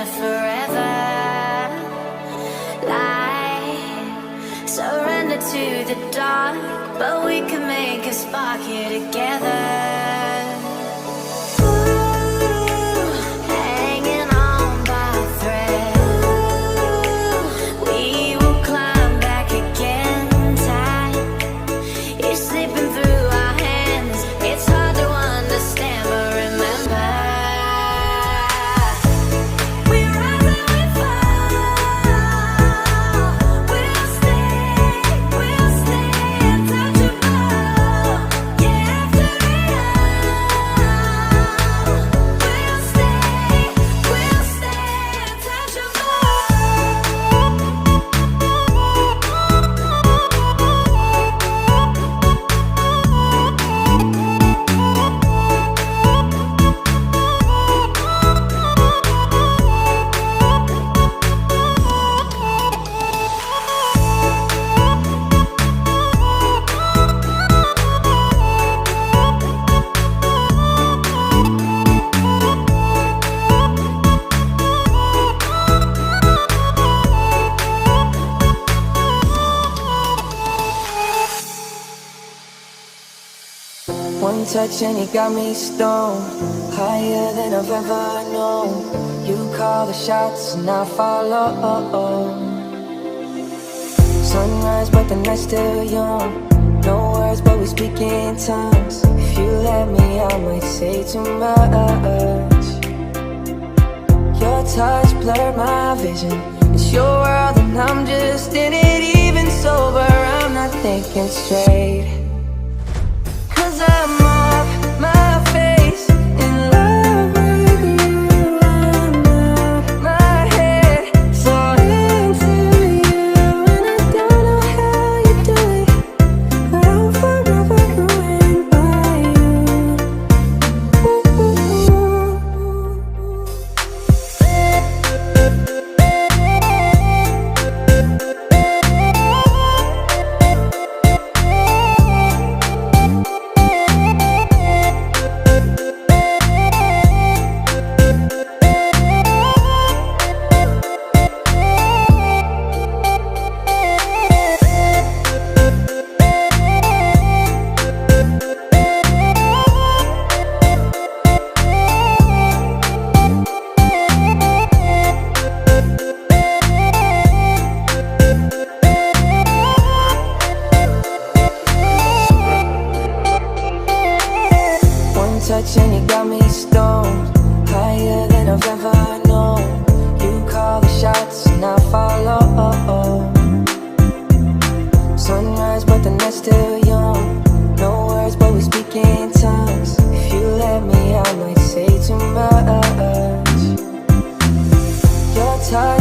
together forever. Light, surrender to the dark, but we can make a spark here together. One touch and you got me stoned, higher than I've ever known. You call the shots and I follow. Sunrise but the night's still young. No words but we speak in tongues. If you let me I might say too much. Your touch blurred my vision. It's your world and I'm just in it. Even sober I'm not thinking straight. I'm off my face in love with you. I'm out my head, so into you. And I don't know how you do it, but I'm forever going by you. Touch and you got me stoned, higher than I've ever known. You call the shots and I follow. Sunrise but the night's still young. No words but we speak in tongues. If you let me I might say too much. Your touch